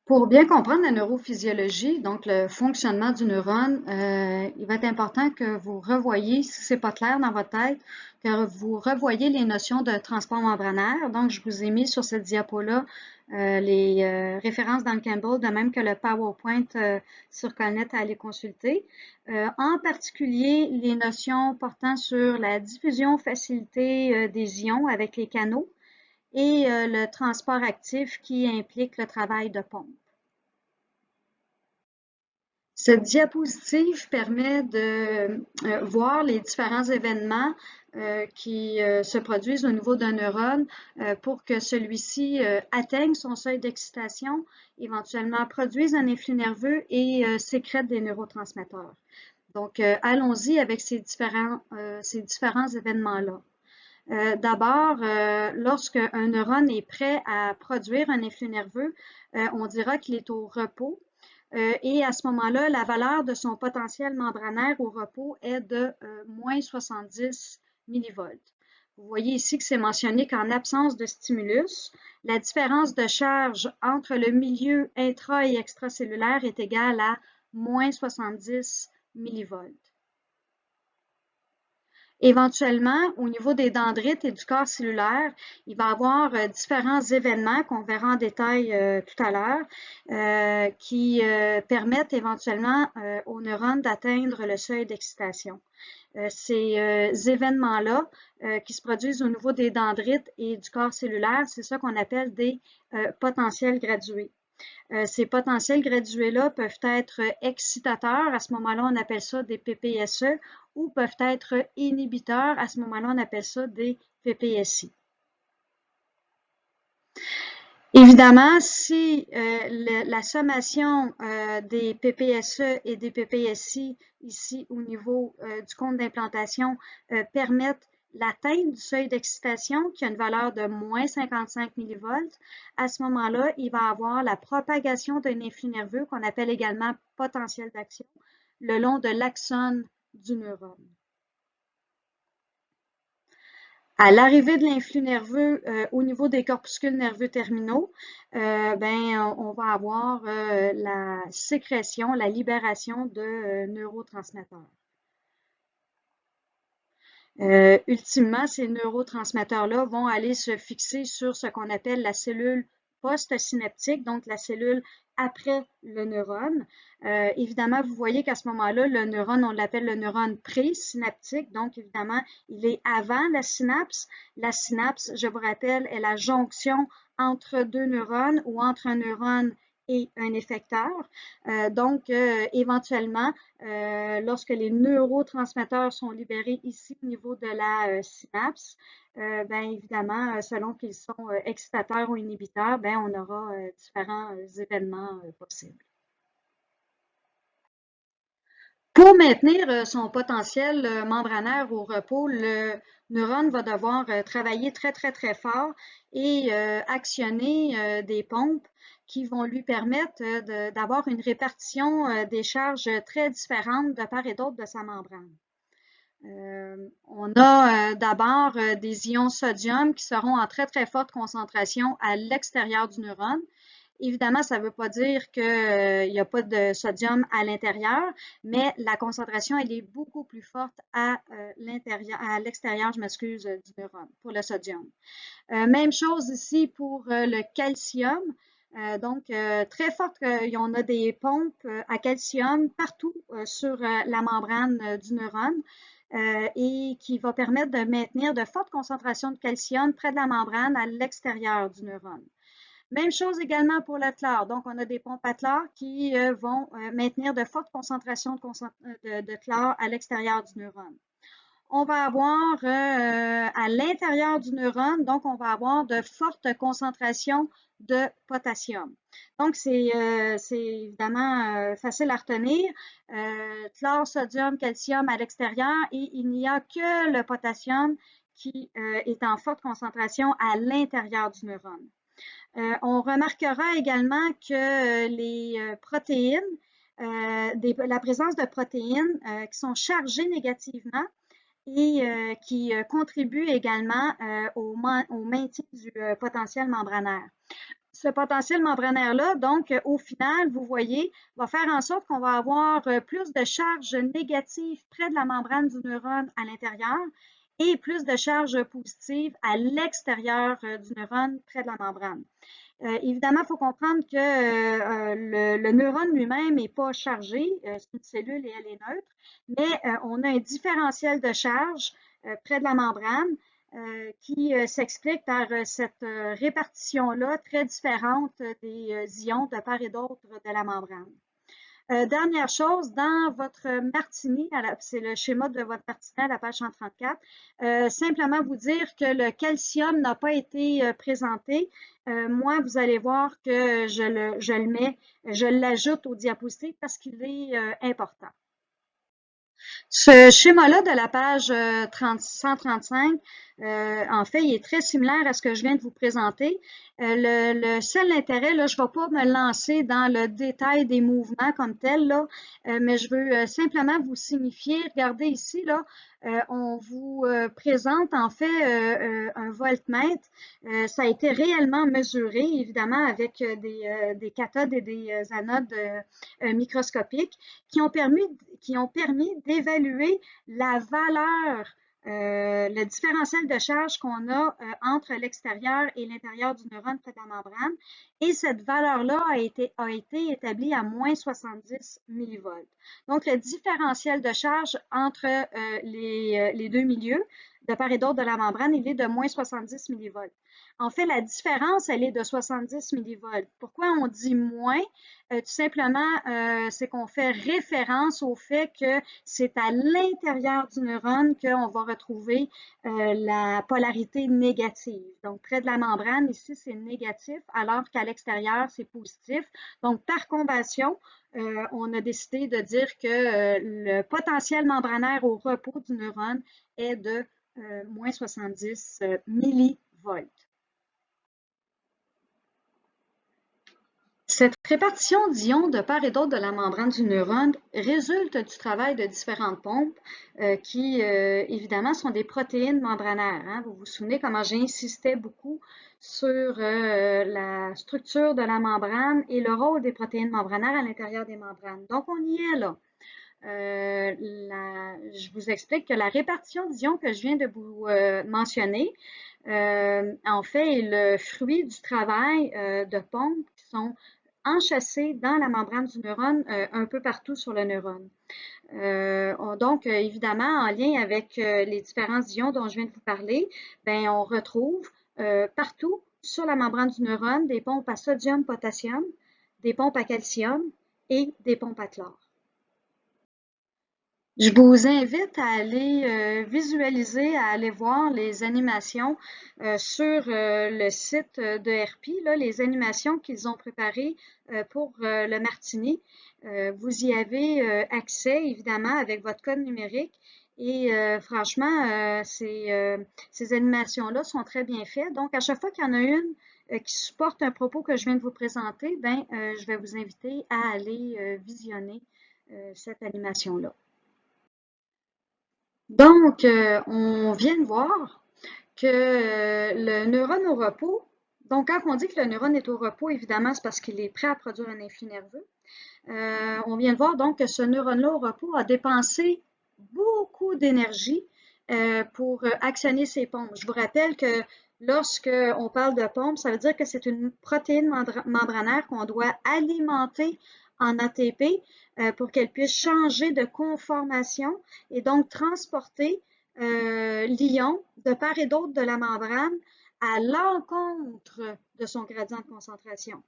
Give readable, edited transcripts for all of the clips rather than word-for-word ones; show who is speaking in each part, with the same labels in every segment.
Speaker 1: Pour bien comprendre la neurophysiologie, donc le fonctionnement du neurone, il va être important que vous revoyiez, si c'est pas clair dans votre tête, que vous revoyiez les notions de transport membranaire. Donc, je vous ai mis sur cette diapo-là les références dans le Campbell, de même que le PowerPoint sur Colnet à aller consulter. En particulier, les notions portant sur la diffusion facilitée des ions avec les canaux et le transport actif qui implique le travail de pompe. Cette diapositive permet de voir les différents événements qui se produisent au niveau d'un neurone pour que celui-ci atteigne son seuil d'excitation, éventuellement produise un influx nerveux et sécrète des neurotransmetteurs. Donc, allons-y avec ces différents événements-là. D'abord, lorsque un neurone est prêt à produire un influx nerveux, on dira qu'il est au repos. Et à ce moment-là, la valeur de son potentiel membranaire au repos est de moins 70 millivolts. Vous voyez ici que c'est mentionné qu'en absence de stimulus, la différence de charge entre le milieu intra- et extracellulaire est égale à moins 70 millivolts. Éventuellement, au niveau des dendrites et du corps cellulaire, il va y avoir différents événements qu'on verra en détail tout à l'heure qui permettent éventuellement aux neurones d'atteindre le seuil d'excitation. Ces événements-là qui se produisent au niveau des dendrites et du corps cellulaire, c'est ça qu'on appelle des potentiels gradués. Ces potentiels gradués-là peuvent être excitateurs, à ce moment-là, on appelle ça des PPSE, ou peuvent être inhibiteurs, à ce moment-là, on appelle ça des PPSI. Évidemment, si la sommation des PPSE et des PPSI ici au niveau du compte d'implantation permettent l'atteinte du seuil d'excitation qui a une valeur de moins 55 millivolts, à ce moment-là, il va avoir la propagation d'un influx nerveux qu'on appelle également potentiel d'action le long de l'axone du neurone. À l'arrivée de l'influx nerveux au niveau des corpuscules nerveux terminaux, on va avoir la sécrétion, la libération de neurotransmetteurs. Ultimement, ces neurotransmetteurs-là vont aller se fixer sur ce qu'on appelle la cellule post-synaptique, donc la cellule après le neurone. Évidemment, vous voyez qu'à ce moment-là, le neurone, on l'appelle le neurone présynaptique, donc évidemment, il est avant la synapse. La synapse, je vous rappelle, est la jonction entre deux neurones ou entre un neurone et un effecteur. Éventuellement, lorsque les neurotransmetteurs sont libérés ici au niveau de la synapse, évidemment, selon qu'ils sont excitateurs ou inhibiteurs, on aura différents événements possibles. Pour maintenir son potentiel membranaire au repos, le neurone va devoir travailler très, très, très fort et actionner des pompes qui vont lui permettre d'avoir une répartition des charges très différentes de part et d'autre de sa membrane. On a d'abord des ions sodium qui seront en très, très forte concentration à l'extérieur du neurone. Évidemment, ça ne veut pas dire qu'il n'y a pas de sodium à l'intérieur, mais la concentration, elle est beaucoup plus forte à l'extérieur, je m'excuse, du neurone pour le sodium. Même chose ici pour le calcium. Très forte, on a des pompes à calcium partout sur la membrane du neurone et qui va permettre de maintenir de fortes concentrations de calcium près de la membrane à l'extérieur du neurone. Même chose également pour le chlore. Donc, on a des pompes à chlore qui vont maintenir de fortes concentrations de chlore à l'extérieur du neurone. On va avoir à l'intérieur du neurone, donc on va avoir de fortes concentrations de potassium. Donc, c'est évidemment facile à retenir. Chlore, sodium, calcium à l'extérieur et il n'y a que le potassium qui est en forte concentration à l'intérieur du neurone. On remarquera également que les protéines, la présence de protéines qui sont chargées négativement et qui contribuent également au maintien du potentiel membranaire. Ce potentiel membranaire-là, donc, au final, vous voyez, va faire en sorte qu'on va avoir plus de charges négatives près de la membrane du neurone à l'intérieur et plus de charges positives à l'extérieur du neurone près de la membrane. Évidemment, il faut comprendre que le neurone lui-même n'est pas chargé, c'est une cellule et elle est neutre, mais on a un différentiel de charge près de la membrane qui s'explique par cette répartition-là très différente des ions de part et d'autre de la membrane. Dernière chose, dans votre martini, c'est le schéma de votre martini à la page 134, simplement vous dire que le calcium n'a pas été présenté. Moi, vous allez voir que je l'ajoute au diapositive parce qu'il est important. Ce schéma-là de la page 135, en fait, il est très similaire à ce que je viens de vous présenter. Le seul intérêt, là, je ne vais pas me lancer dans le détail des mouvements comme tel, là, mais je veux simplement vous signifier, regardez ici, là, on vous présente en fait un voltmètre. Ça a été réellement mesuré, évidemment, avec des cathodes et des anodes microscopiques qui ont permis d'évaluer la valeur, le différentiel de charge qu'on a entre l'extérieur et l'intérieur du neurone près de la membrane. Et cette valeur-là a été établie à moins 70 millivolts. Donc, le différentiel de charge entre les deux milieux, de part et d'autre de la membrane, il est de moins 70 millivolts. En fait, la différence, elle est de 70 millivolts. Pourquoi on dit moins? Tout simplement, c'est qu'on fait référence au fait que c'est à l'intérieur du neurone qu'on va retrouver la polarité négative. Donc, près de la membrane, ici, c'est négatif, alors qu'à l'extérieur, c'est positif. Donc, par convention, on a décidé de dire que le potentiel membranaire au repos du neurone est de moins 70 millivolts. Cette répartition d'ions de part et d'autre de la membrane du neurone résulte du travail de différentes pompes qui, évidemment, sont des protéines membranaires. Hein. Vous vous souvenez comment j'insistais beaucoup sur la structure de la membrane et le rôle des protéines membranaires à l'intérieur des membranes. Donc, on y est là. Je vous explique que la répartition d'ions que je viens de vous mentionner, en fait, est le fruit du travail de pompes qui sont enchâssés dans la membrane du neurone un peu partout sur le neurone. Donc, évidemment, en lien avec les différents ions dont je viens de vous parler, ben, on retrouve partout sur la membrane du neurone des pompes à sodium, potassium, des pompes à calcium et des pompes à chlore. Je vous invite à aller visualiser, à aller voir les animations sur le site de RP, là, les animations qu'ils ont préparées pour le Martini. Vous y avez accès, évidemment, avec votre code numérique. Et franchement, ces animations-là sont très bien faites. Donc, à chaque fois qu'il y en a une qui supporte un propos que je viens de vous présenter, ben, je vais vous inviter à aller visionner cette animation-là. Donc, on vient de voir que le neurone au repos, donc quand on dit que le neurone est au repos, évidemment, c'est parce qu'il est prêt à produire un influx nerveux. On vient de voir donc que ce neurone-là au repos a dépensé beaucoup d'énergie pour actionner ses pompes. Je vous rappelle que lorsque on parle de pompe, ça veut dire que c'est une protéine membranaire qu'on doit alimenter en ATP pour qu'elle puisse changer de conformation et donc transporter l'ion de part et d'autre de la membrane à l'encontre de son gradient de concentration.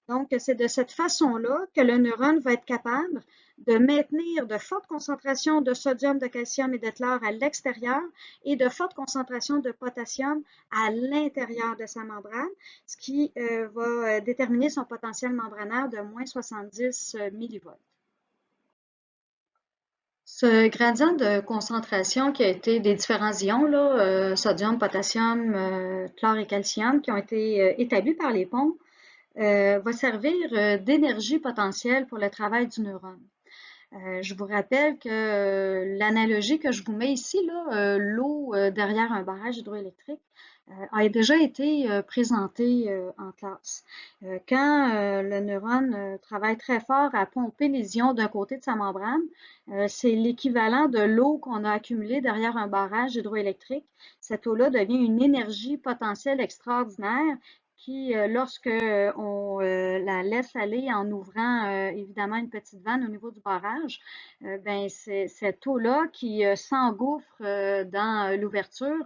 Speaker 1: Donc, c'est de cette façon-là que le neurone va être capable de maintenir de fortes concentrations de sodium, de calcium et de chlore à l'extérieur et de fortes concentrations de potassium à l'intérieur de sa membrane, ce qui va déterminer son potentiel membranaire de moins 70 millivolts. Ce gradient de concentration qui a été des différents ions, là, sodium, potassium, chlore et calcium, qui ont été établis par les pompes, va servir d'énergie potentielle pour le travail du neurone. Je vous rappelle que l'analogie que je vous mets ici, l'eau derrière un barrage hydroélectrique, a déjà été présenté en classe. Quand le neurone travaille très fort à pomper les ions d'un côté de sa membrane, c'est l'équivalent de l'eau qu'on a accumulée derrière un barrage hydroélectrique. Cette eau-là devient une énergie potentielle extraordinaire qui, lorsque on la laisse aller en ouvrant évidemment une petite vanne au niveau du barrage, ben c'est cette eau-là qui s'engouffre dans l'ouverture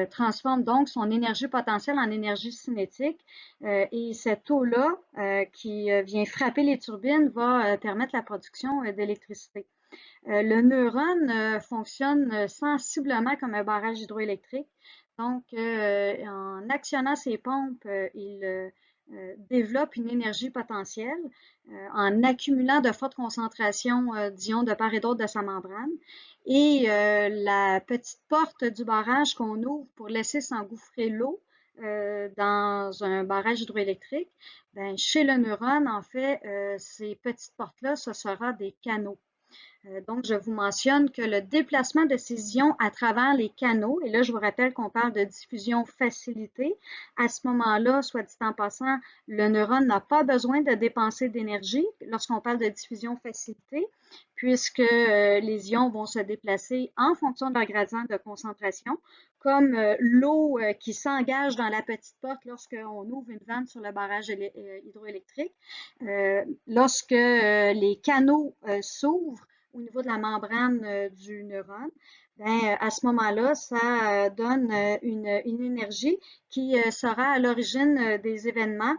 Speaker 1: transforme donc son énergie potentielle en énergie cinétique et cette eau-là qui vient frapper les turbines va permettre la production d'électricité. Le neurone fonctionne sensiblement comme un barrage hydroélectrique. Donc, en actionnant ses pompes, il développe une énergie potentielle en accumulant de fortes concentrations d'ions de part et d'autre de sa membrane. Et la petite porte du barrage qu'on ouvre pour laisser s'engouffrer l'eau dans un barrage hydroélectrique, ben, chez le neurone, en fait, ces petites portes-là, ce sera des canaux. Donc, je vous mentionne que le déplacement de ces ions à travers les canaux, et là, je vous rappelle qu'on parle de diffusion facilitée. À ce moment-là, soit dit en passant, le neurone n'a pas besoin de dépenser d'énergie lorsqu'on parle de diffusion facilitée, puisque les ions vont se déplacer en fonction de leur gradient de concentration, comme l'eau qui s'engage dans la petite porte lorsqu'on ouvre une vanne sur le barrage hydroélectrique. Lorsque les canaux s'ouvrent, au niveau de la membrane du neurone, ben, à ce moment-là, ça donne une énergie qui sera à l'origine des événements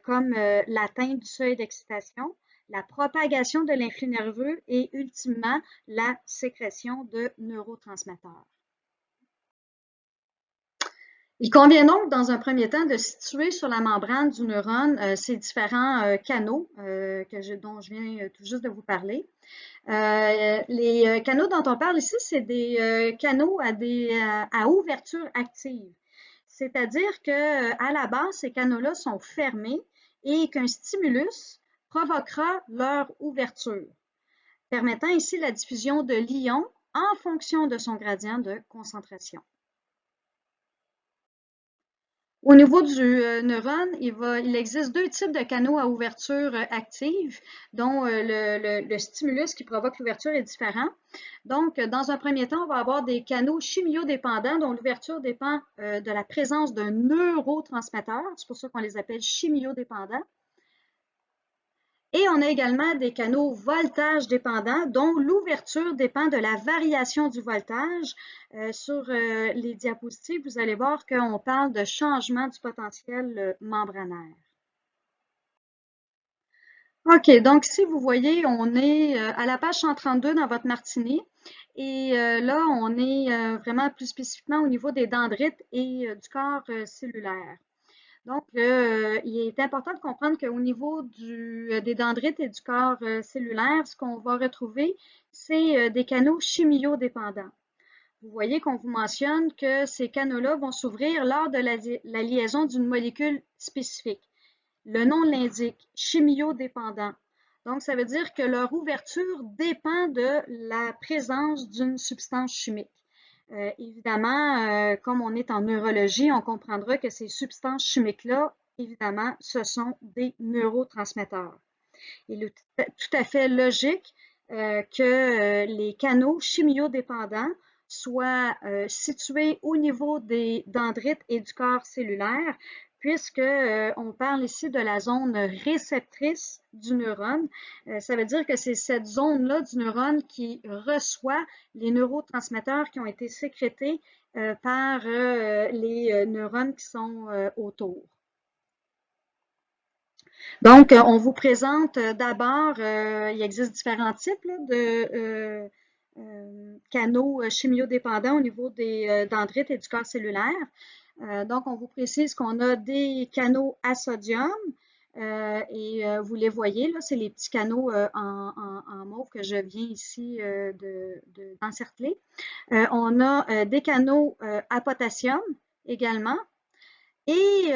Speaker 1: comme l'atteinte du seuil d'excitation, la propagation de l'influx nerveux et ultimement la sécrétion de neurotransmetteurs. Il convient donc, dans un premier temps, de situer sur la membrane du neurone ces différents canaux dont je viens tout juste de vous parler. Les canaux dont on parle ici, c'est des canaux à ouverture active. C'est-à-dire que à la base, ces canaux-là sont fermés et qu'un stimulus provoquera leur ouverture, permettant ici la diffusion de l'ion en fonction de son gradient de concentration. Au niveau du neurone, il existe deux types de canaux à ouverture active, dont le stimulus qui provoque l'ouverture est différent. Donc, dans un premier temps, on va avoir des canaux chimiodépendants dont l'ouverture dépend de la présence d'un neurotransmetteur. C'est pour ça qu'on les appelle chimiodépendants. Et on a également des canaux voltage dépendants dont l'ouverture dépend de la variation du voltage. Sur les diapositives, vous allez voir qu'on parle de changement du potentiel membranaire. OK, donc si vous voyez, on est à la page 132 dans votre Martini. Et là, on est vraiment plus spécifiquement au niveau des dendrites et du corps cellulaire. Donc, il est important de comprendre qu'au niveau des dendrites et du corps cellulaire, ce qu'on va retrouver, c'est des canaux chimiodépendants. Vous voyez qu'on vous mentionne que ces canaux-là vont s'ouvrir lors de la liaison d'une molécule spécifique. Le nom l'indique, chimiodépendant. Donc, ça veut dire que leur ouverture dépend de la présence d'une substance chimique. Évidemment, comme on est en neurologie, on comprendra que ces substances chimiques-là, évidemment, ce sont des neurotransmetteurs. Il est tout à fait logique que les canaux chimiodépendants soient situés au niveau des dendrites et du corps cellulaire, puisque on parle ici de la zone réceptrice du neurone. Ça veut dire que c'est cette zone-là du neurone qui reçoit les neurotransmetteurs qui ont été sécrétés par les neurones qui sont autour. Donc, on vous présente d'abord, il existe différents types là, de canaux chimiodépendants au niveau des dendrites et du corps cellulaire. Donc, on vous précise qu'on a des canaux à sodium et vous les voyez, là, c'est les petits canaux en mauve que je viens ici d'encercler. On a des canaux à potassium également. Et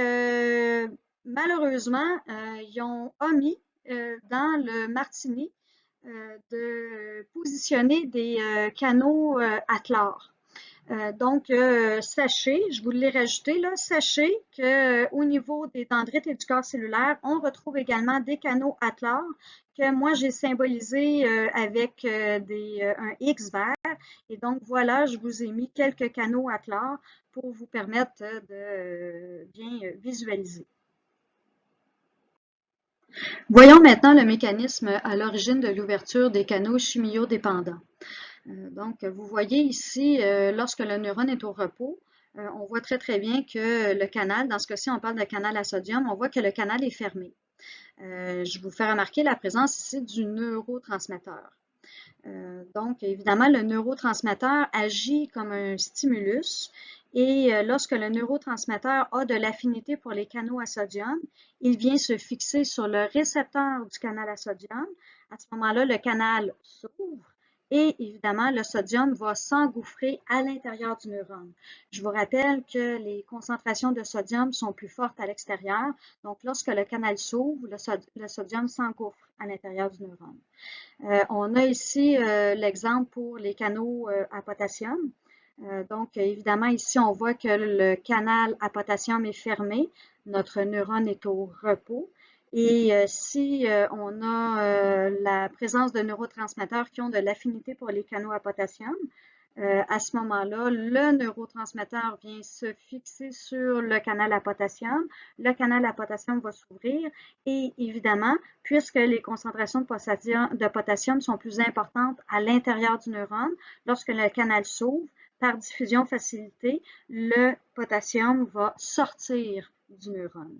Speaker 1: malheureusement, ils ont omis dans le Martini de positionner des canaux à chlore. Sachez, je vous l'ai rajouté là, sachez qu'au niveau des dendrites et du corps cellulaire, on retrouve également des canaux Atlar que moi j'ai symbolisé avec un X vert. Et donc voilà, je vous ai mis quelques canaux Atlar pour vous permettre de bien visualiser. Voyons maintenant le mécanisme à l'origine de l'ouverture des canaux chimiodépendants. Donc, vous voyez ici, lorsque le neurone est au repos, on voit très bien que le canal, dans ce cas-ci, on parle de canal à sodium, on voit que le canal est fermé. Je vous fais remarquer la présence ici du neurotransmetteur. Donc, évidemment, le neurotransmetteur agit comme un stimulus et lorsque le neurotransmetteur a de l'affinité pour les canaux à sodium, il vient se fixer sur le récepteur du canal à sodium. À ce moment-là, le canal s'ouvre et évidemment, le sodium va s'engouffrer à l'intérieur du neurone. Je vous rappelle que les concentrations de sodium sont plus fortes à l'extérieur. Donc, lorsque le canal s'ouvre, le sodium s'engouffre à l'intérieur du neurone. On a ici l'exemple pour les canaux à potassium. Donc, évidemment, ici, on voit que le canal à potassium est fermé. Notre neurone est au repos. Et si on a la présence de neurotransmetteurs qui ont de l'affinité pour les canaux à potassium, à ce moment-là, le neurotransmetteur vient se fixer sur le canal à potassium. Le canal à potassium va s'ouvrir et évidemment, puisque les concentrations de potassium sont plus importantes à l'intérieur du neurone, lorsque le canal s'ouvre, par diffusion facilitée, le potassium va sortir du neurone.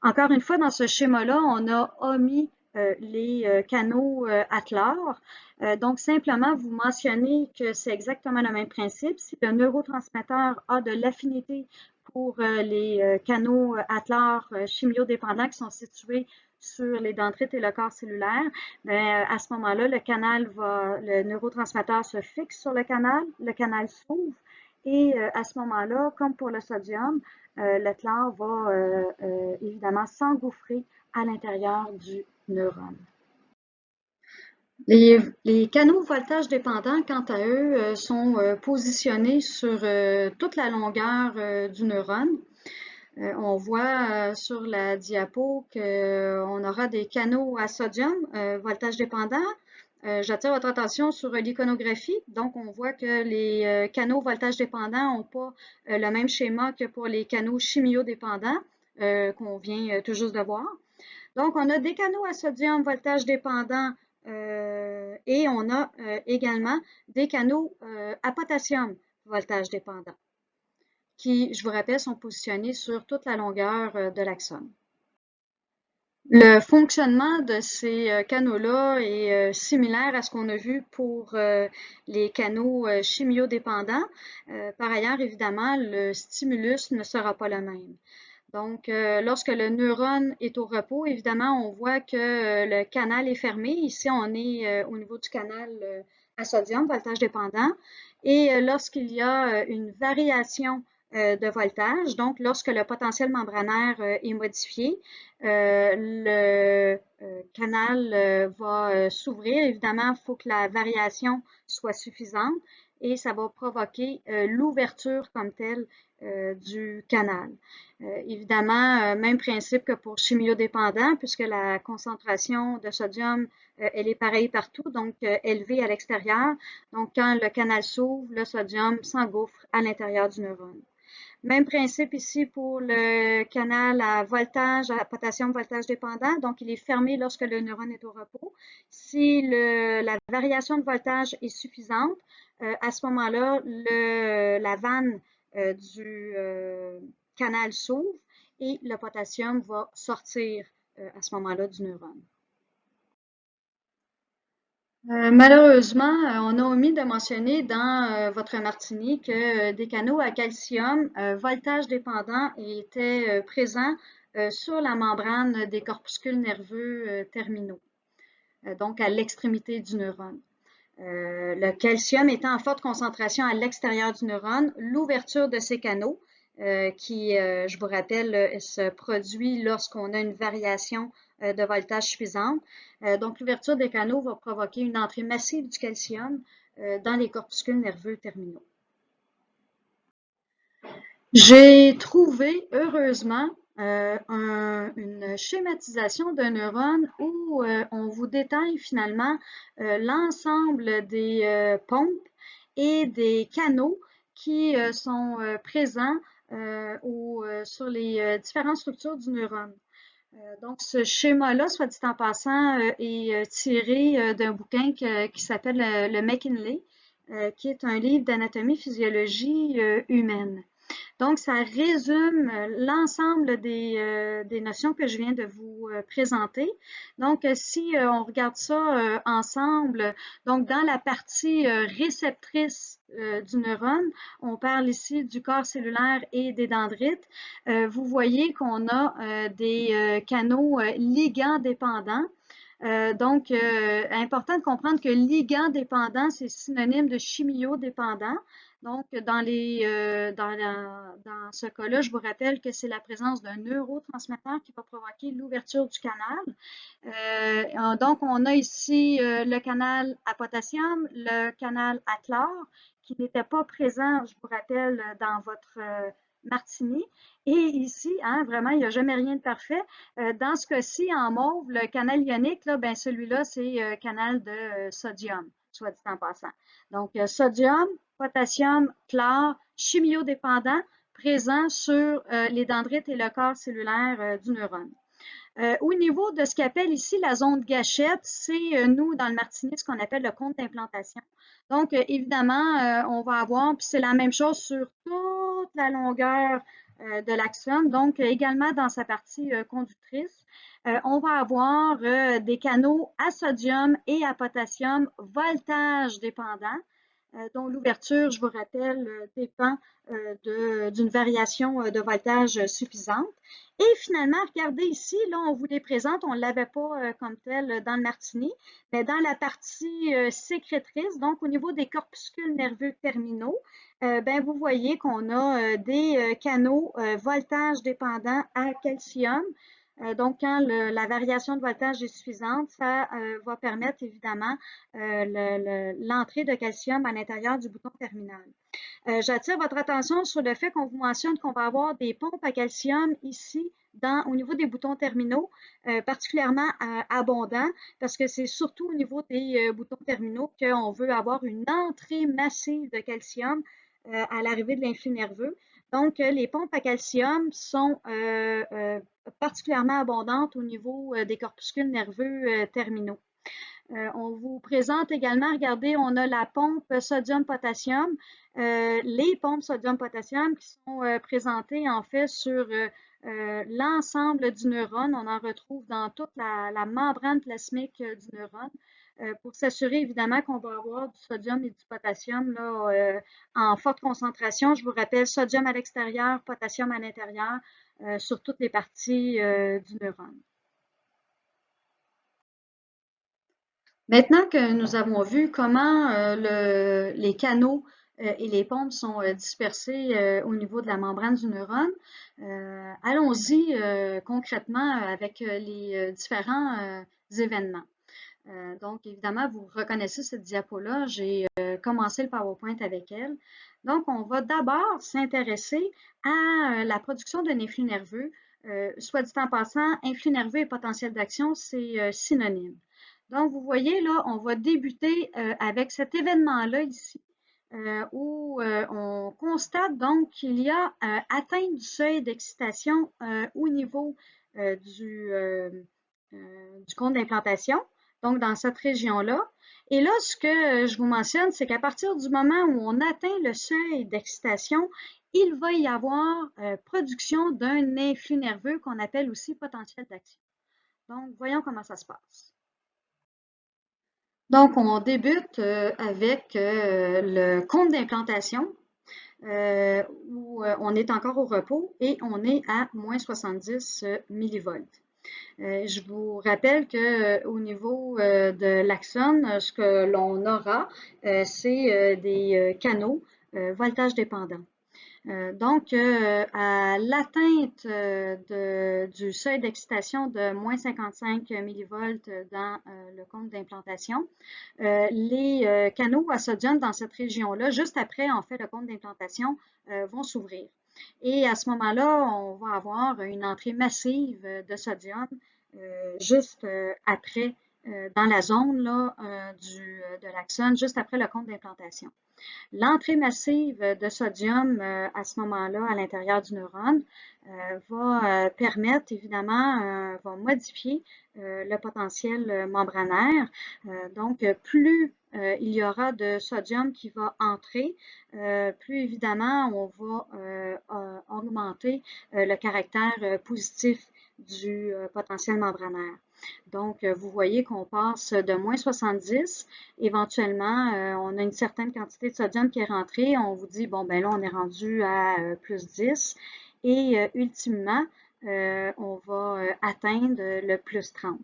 Speaker 1: Encore une fois, dans ce schéma-là, on a omis les canaux Atlar. Donc, simplement, vous mentionnez que c'est exactement le même principe. Si le neurotransmetteur a de l'affinité pour les canaux Atlar chimiodépendants qui sont situés sur les dendrites et le corps cellulaire, à ce moment-là, le neurotransmetteur se fixe sur le canal s'ouvre et à ce moment-là, comme pour le sodium, le chlore va évidemment s'engouffrer à l'intérieur du neurone. Les canaux voltage dépendants, quant à eux, sont positionnés sur toute la longueur du neurone. On voit sur la diapo qu'on aura des canaux à sodium, voltage dépendant. J'attire votre attention sur l'iconographie. Donc, on voit que les canaux voltage dépendants n'ont pas le même schéma que pour les canaux chimiodépendants qu'on vient tout juste de voir. Donc, on a des canaux à sodium voltage dépendant et on a également des canaux à potassium voltage dépendant qui, je vous rappelle, sont positionnés sur toute la longueur de l'axone. Le fonctionnement de ces canaux-là est similaire à ce qu'on a vu pour les canaux chimiodépendants. Par ailleurs, évidemment, le stimulus ne sera pas le même. Donc, lorsque le neurone est au repos, évidemment, on voit que le canal est fermé. Ici, on est au niveau du canal à sodium, voltage dépendant. Et lorsqu'il y a une variation de voltage, donc lorsque le potentiel membranaire est modifié, le canal va s'ouvrir. Évidemment, il faut que la variation soit suffisante et ça va provoquer l'ouverture comme telle du canal. Évidemment, même principe que pour chimiodépendant, puisque la concentration de sodium, elle est pareille partout, donc élevée à l'extérieur. Donc, quand le canal s'ouvre, le sodium s'engouffre à l'intérieur du neurone. Même principe ici pour le canal à voltage, à potassium voltage dépendant. Donc, il est fermé lorsque le neurone est au repos. Si la variation de voltage est suffisante, à ce moment-là, la vanne du canal s'ouvre et le potassium va sortir à ce moment-là du neurone. Malheureusement, on a omis de mentionner dans votre martini que des canaux à calcium voltage dépendant étaient présents sur la membrane des corpuscules nerveux terminaux, donc à l'extrémité du neurone. Le calcium étant en forte concentration à l'extérieur du neurone, l'ouverture de ces canaux, qui, je vous rappelle, se produit lorsqu'on a une variation de voltage suffisante. Donc, l'ouverture des canaux va provoquer une entrée massive du calcium dans les corpuscules nerveux terminaux. J'ai trouvé, heureusement, une schématisation de neurones où on vous détaille finalement l'ensemble des pompes et des canaux qui sont présents sur les différentes structures du neurone. Donc, ce schéma-là, soit dit en passant, est tiré d'un bouquin qui s'appelle le McKinley, qui est un livre d'anatomie-physiologie humaine. Donc, ça résume l'ensemble des notions que je viens de vous présenter. Donc, si on regarde ça ensemble, donc dans la partie réceptrice du neurone, on parle ici du corps cellulaire et des dendrites. Vous voyez qu'on a des canaux ligands dépendants. Donc, important de comprendre que ligand dépendant, c'est synonyme de chimiodépendant. Donc, dans ce cas-là, je vous rappelle que c'est la présence d'un neurotransmetteur qui va provoquer l'ouverture du canal. Donc, on a ici le canal à potassium, le canal à chlore, qui n'était pas présent, je vous rappelle, dans votre martini. Et ici, hein, vraiment, il n'y a jamais rien de parfait. Dans ce cas-ci, en mauve, le canal ionique, là, ben, celui-là, c'est canal de sodium, soit dit en passant. Donc, sodium, potassium, chlore, chimiodépendant, présent sur les dendrites et le corps cellulaire du neurone. Au niveau de ce qu'appelle ici la zone gâchette, c'est nous, dans le martini, ce qu'on appelle le compte d'implantation. Donc, évidemment, on va avoir, puis c'est la même chose sur toute la longueur de l'axone, donc également dans sa partie conductrice. On va avoir des canaux à sodium et à potassium, voltage dépendant, dont l'ouverture, je vous rappelle, dépend d'une variation de voltage suffisante. Et finalement, regardez ici, là, on vous les présente, on ne l'avait pas comme tel dans le martini, mais dans la partie sécrétrice, donc au niveau des corpuscules nerveux terminaux, ben, vous voyez qu'on a des canaux voltage dépendants à calcium. Donc, quand la variation de voltage est suffisante, ça va permettre évidemment l'entrée de calcium à l'intérieur du bouton terminal. J'attire votre attention sur le fait qu'on vous mentionne qu'on va avoir des pompes à calcium ici au niveau des boutons terminaux, particulièrement abondants, parce que c'est surtout au niveau des boutons terminaux qu'on veut avoir une entrée massive de calcium à l'arrivée de l'influx nerveux. Donc, les pompes à calcium sont particulièrement abondantes au niveau des corpuscules nerveux terminaux. On vous présente également, regardez, on a la pompe sodium-potassium, les pompes sodium-potassium qui sont présentées en fait sur l'ensemble du neurone. On en retrouve dans toute la membrane plasmique du neurone pour s'assurer évidemment qu'on va avoir du sodium et du potassium là, en forte concentration. Je vous rappelle, sodium à l'extérieur, potassium à l'intérieur sur toutes les parties du neurone. Maintenant que nous avons vu comment les canaux et les pompes sont dispersés au niveau de la membrane du neurone, allons-y concrètement avec les différents événements. Donc, évidemment, vous reconnaissez cette diapo-là. J'ai commencé le PowerPoint avec elle. Donc, on va d'abord s'intéresser à la production d'un influx nerveux. Soit dit en passant, influx nerveux et potentiel d'action, c'est synonyme. Donc, vous voyez, là, on va débuter avec cet événement-là ici, où on constate donc qu'il y a atteinte du seuil d'excitation au niveau du cône d'implantation, donc dans cette région-là. Et là, ce que je vous mentionne, c'est qu'à partir du moment où on atteint le seuil d'excitation, il va y avoir production d'un influx nerveux qu'on appelle aussi potentiel d'action. Donc, voyons comment ça se passe. Donc, on débute avec le cône d'implantation où on est encore au repos et on est à moins 70 millivolts. Je vous rappelle qu'au niveau de l'axone, ce que l'on aura, c'est des canaux voltage dépendants. Donc, à l'atteinte du seuil d'excitation de moins 55 millivolts dans le cône d'implantation, les canaux à sodium dans cette région-là, juste après, en fait, le cône d'implantation, vont s'ouvrir. Et à ce moment-là, on va avoir une entrée massive de sodium juste après, dans la zone là, de l'axone, juste après le compte d'implantation. L'entrée massive de sodium à ce moment-là à l'intérieur du neurone va permettre évidemment, va modifier le potentiel membranaire. Donc, plus il y aura de sodium qui va entrer, plus évidemment on va augmenter le caractère positif du potentiel membranaire. Donc, vous voyez qu'on passe de moins 70, éventuellement, on a une certaine quantité de sodium qui est rentrée, on vous dit, bon, ben là, on est rendu à plus 10, et ultimement, on va atteindre le plus 30.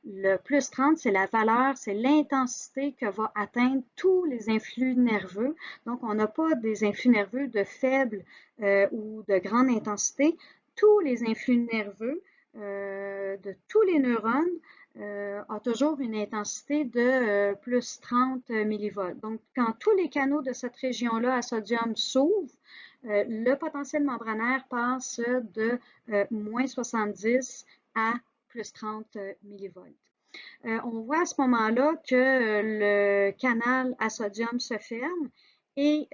Speaker 1: Le plus 30, c'est la valeur, c'est l'intensité que va atteindre tous les influx nerveux. Donc, on n'a pas des influx nerveux de faible ou de grande intensité. Tous les influx nerveux de tous les neurones a toujours une intensité de plus 30 millivolts. Donc, quand tous les canaux de cette région-là à sodium s'ouvrent, le potentiel membranaire passe de moins 70 à plus 30 millivolts. On voit à ce moment-là que le canal à sodium se ferme et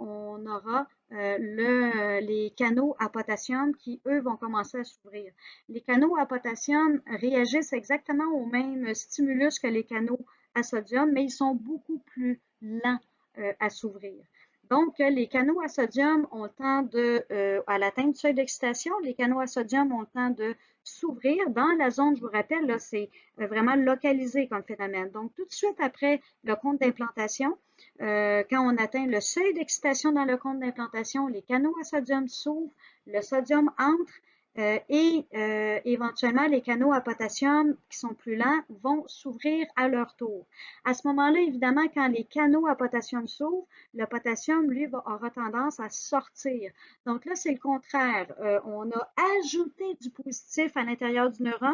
Speaker 1: on aura les canaux à potassium qui, eux, vont commencer à s'ouvrir. Les canaux à potassium réagissent exactement au même stimulus que les canaux à sodium, mais ils sont beaucoup plus lents à s'ouvrir. Donc, les canaux à sodium ont le temps à l'atteinte du seuil d'excitation, les canaux à sodium ont le temps de s'ouvrir dans la zone, je vous rappelle, là, c'est vraiment localisé comme phénomène. Donc, tout de suite après le compte d'implantation, quand on atteint le seuil d'excitation dans le compte d'implantation, les canaux à sodium s'ouvrent, le sodium entre et éventuellement les canaux à potassium qui sont plus lents vont s'ouvrir à leur tour. À ce moment-là, évidemment, quand les canaux à potassium s'ouvrent, le potassium, lui, aura tendance à sortir. Donc là, c'est le contraire. On a ajouté du positif à l'intérieur du neurone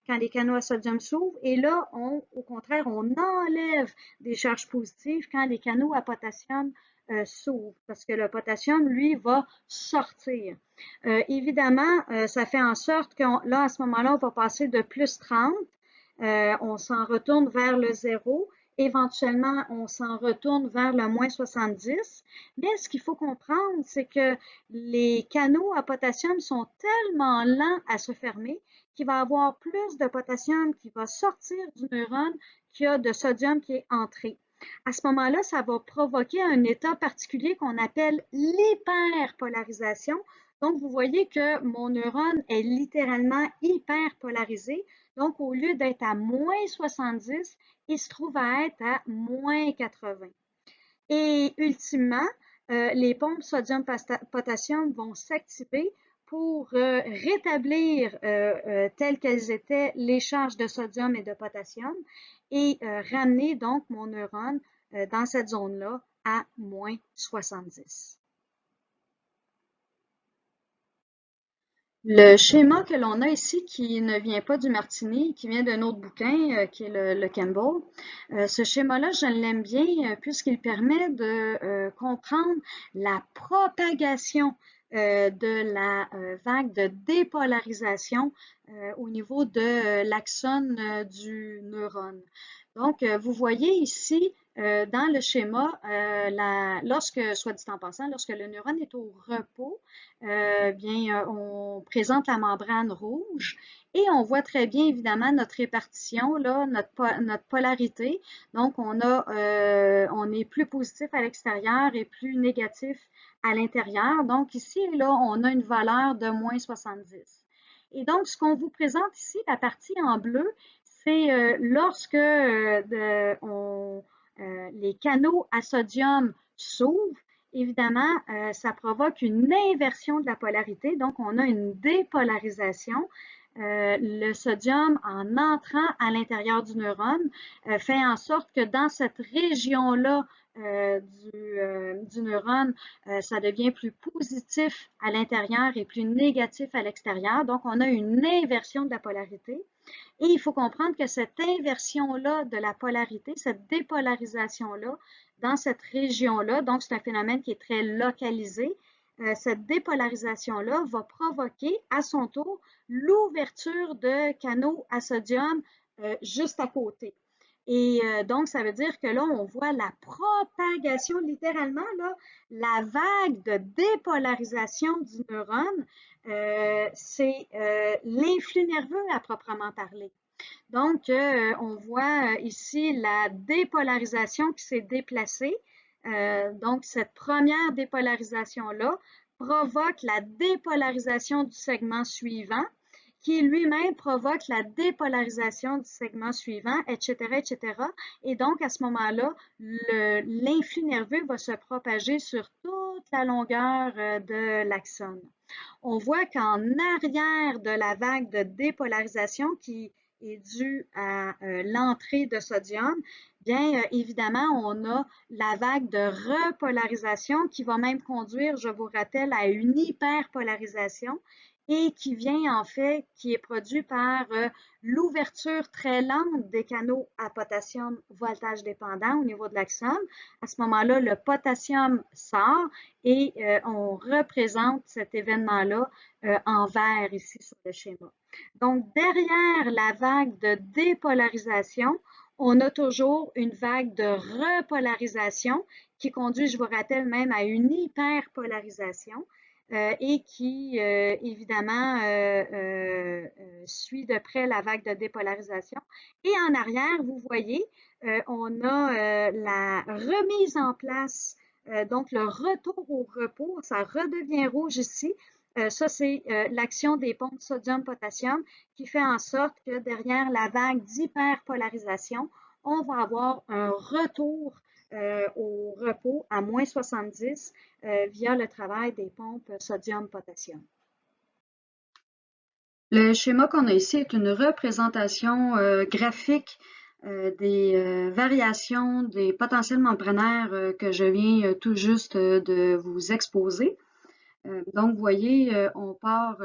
Speaker 1: quand les canaux à sodium s'ouvrent et là, au contraire, on enlève des charges positives quand les canaux à potassium s'ouvrent parce que le potassium, lui, va sortir. Évidemment, ça fait en sorte que là, à ce moment-là, on va passer de plus 30, on s'en retourne vers le 0. Éventuellement, on s'en retourne vers le moins 70. Mais ce qu'il faut comprendre, c'est que les canaux à potassium sont tellement lents à se fermer qu'il va y avoir plus de potassium qui va sortir du neurone qu'il y a de sodium qui est entré. À ce moment-là, ça va provoquer un état particulier qu'on appelle l'hyperpolarisation. Donc, vous voyez que mon neurone est littéralement hyperpolarisé. Donc, au lieu d'être à moins 70, il se trouve à être à moins 80. Et ultimement, les pompes sodium-potassium vont s'activer pour rétablir telles qu'elles étaient les charges de sodium et de potassium et ramener donc mon neurone dans cette zone-là à moins 70. Le schéma que l'on a ici, qui ne vient pas du Martini, qui vient d'un autre bouquin, qui est le Campbell, ce schéma-là, je l'aime bien puisqu'il permet de comprendre la propagation de la vague de dépolarisation au niveau de l'axone du neurone. Donc, vous voyez ici, dans le schéma, lorsque, soit dit en passant, lorsque le neurone est au repos, bien, on présente la membrane rouge et on voit très bien, évidemment, notre répartition, là, notre polarité. Donc, on est plus positif à l'extérieur et plus négatif à l'intérieur. Donc, ici, là, on a une valeur de moins 70. Et donc, ce qu'on vous présente ici, la partie en bleu, c'est lorsque les canaux à sodium s'ouvrent, évidemment, ça provoque une inversion de la polarité, donc on a une dépolarisation. Le sodium, en entrant à l'intérieur du neurone, fait en sorte que dans cette région-là du neurone, ça devient plus positif à l'intérieur et plus négatif à l'extérieur. Donc, on a une inversion de la polarité. Et il faut comprendre que cette inversion-là de la polarité, cette dépolarisation-là, dans cette région-là, donc c'est un phénomène qui est très localisé, cette dépolarisation-là va provoquer à son tour l'ouverture de canaux à sodium juste à côté. Et donc, ça veut dire que là, on voit la propagation, littéralement, là, la vague de dépolarisation du neurone, c'est l'influx nerveux à proprement parler. Donc, on voit ici la dépolarisation qui s'est déplacée. Donc, cette première dépolarisation-là provoque la dépolarisation du segment suivant, qui lui-même provoque la dépolarisation du segment suivant, etc., etc. Et donc, à ce moment-là, l'influx nerveux va se propager sur toute la longueur de l'axone. On voit qu'en arrière de la vague de dépolarisation qui est due à l'entrée de sodium, bien évidemment, on a la vague de repolarisation qui va même conduire, je vous rappelle, à une hyperpolarisation et qui vient en fait, qui est produit par l'ouverture très lente des canaux à potassium voltage dépendant au niveau de l'axone. À ce moment-là, le potassium sort et on représente cet événement-là en vert ici sur le schéma. Donc, derrière la vague de dépolarisation, on a toujours une vague de repolarisation qui conduit, je vous rappelle, même à une hyperpolarisation et qui, évidemment, suit de près la vague de dépolarisation. Et en arrière, vous voyez, on a la remise en place, donc le retour au repos, ça redevient rouge ici. Ça, c'est l'action des pompes sodium-potassium qui fait en sorte que derrière la vague d'hyperpolarisation, on va avoir un retour au repos à moins 70 via le travail des pompes sodium-potassium. Le schéma qu'on a ici est une représentation graphique des variations des potentiels membranaires que je viens tout juste de vous exposer. Donc, vous voyez, on part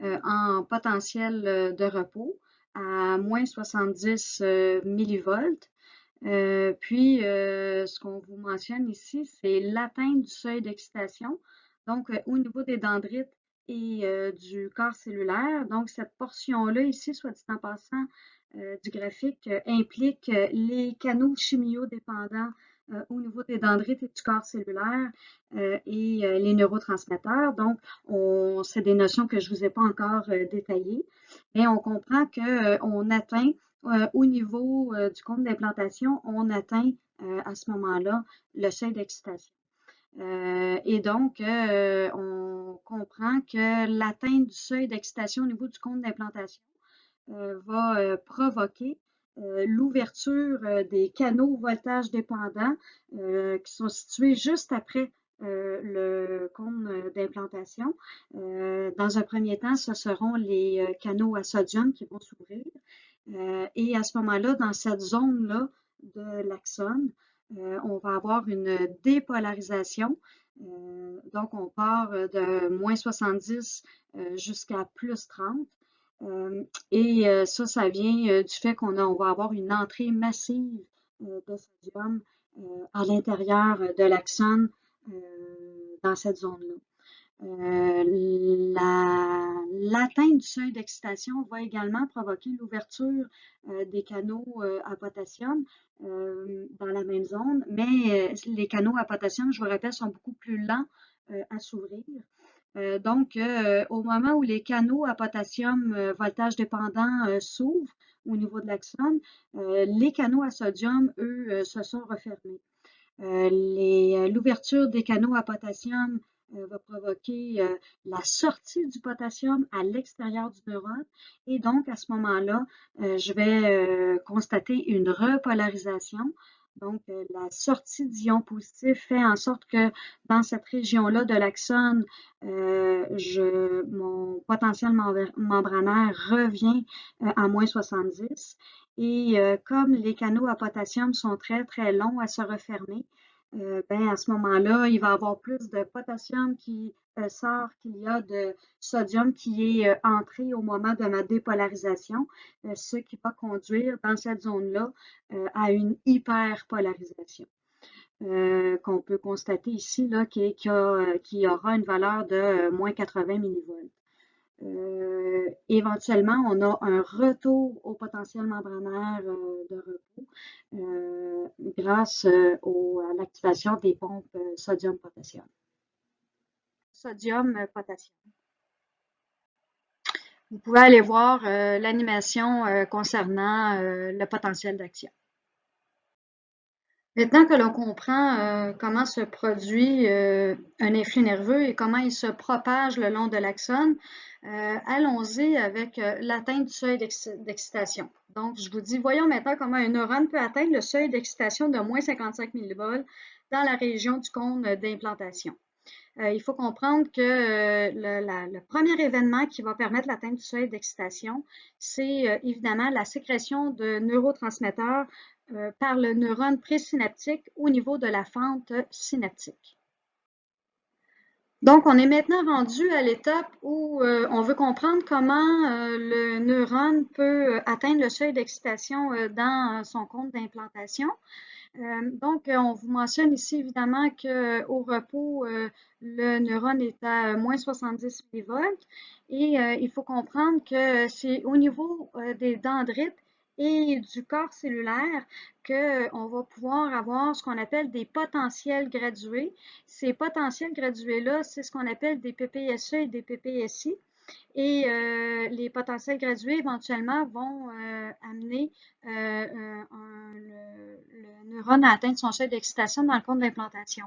Speaker 1: en potentiel de repos à moins 70 millivolts. Puis, ce qu'on vous mentionne ici, c'est l'atteinte du seuil d'excitation, donc au niveau des dendrites et du corps cellulaire. Donc, cette portion-là ici, soit dit en passant, du graphique, implique les canaux chimiodépendants au niveau des dendrites et du corps cellulaire et les neurotransmetteurs. Donc, c'est des notions que je ne vous ai pas encore détaillées, mais on comprend qu'on atteint au niveau du cône d'implantation, on atteint à ce moment-là le seuil d'excitation. Et donc, on comprend que l'atteinte du seuil d'excitation au niveau du cône d'implantation va provoquer l'ouverture des canaux voltage dépendants qui sont situés juste après le cône d'implantation. Dans un premier temps, ce seront les canaux à sodium qui vont s'ouvrir. Et à ce moment-là, dans cette zone-là de l'axone, on va avoir une dépolarisation. Donc, on part de moins 70 jusqu'à plus 30. Et ça vient du fait qu'on va avoir une entrée massive de sodium à l'intérieur de l'axone dans cette zone-là. L'atteinte du seuil d'excitation va également provoquer l'ouverture des canaux à potassium dans la même zone, mais les canaux à potassium, je vous rappelle, sont beaucoup plus lents à s'ouvrir. Donc, au moment où les canaux à potassium voltage dépendant s'ouvrent au niveau de l'axone, les canaux à sodium, eux, se sont refermés. L'ouverture des canaux à potassium va provoquer la sortie du potassium à l'extérieur du neurone et donc à ce moment-là, je vais constater une repolarisation. Donc, la sortie d'ions positifs fait en sorte que dans cette région-là de l'axone, mon potentiel membranaire revient à moins 70. Et comme les canaux à potassium sont très, très longs à se refermer, ben, à ce moment-là, il va y avoir plus de potassium qui sort qu'il y a de sodium qui est entré au moment de ma dépolarisation, ce qui va conduire dans cette zone-là à une hyperpolarisation. qu'on peut constater ici, là, qui aura une valeur de moins 80 millivolts. Éventuellement, on a un retour au potentiel membranaire de repos grâce à l'activation des pompes sodium-potassium. Sodium-potassium. Vous pouvez aller voir l'animation concernant le potentiel d'action. Maintenant que l'on comprend comment se produit un influx nerveux et comment il se propage le long de l'axone, allons-y avec l'atteinte du seuil d'excitation. Donc, je vous dis, voyons maintenant comment un neurone peut atteindre le seuil d'excitation de moins 55 millivolts dans la région du cône d'implantation. Il faut comprendre que le premier événement qui va permettre l'atteinte du seuil d'excitation, c'est évidemment la sécrétion de neurotransmetteurs par le neurone présynaptique au niveau de la fente synaptique. Donc, on est maintenant rendu à l'étape où on veut comprendre comment le neurone peut atteindre le seuil d'excitation dans son cône d'implantation. Donc, on vous mentionne ici évidemment qu'au repos, le neurone est à moins 70 millivolts et il faut comprendre que c'est au niveau des dendrites et du corps cellulaire qu'on va pouvoir avoir ce qu'on appelle des potentiels gradués. Ces potentiels gradués-là, c'est ce qu'on appelle des PPSE et des PPSI. Et les potentiels gradués, éventuellement, vont amener le neurone à atteindre son seuil d'excitation dans le cône d'implantation.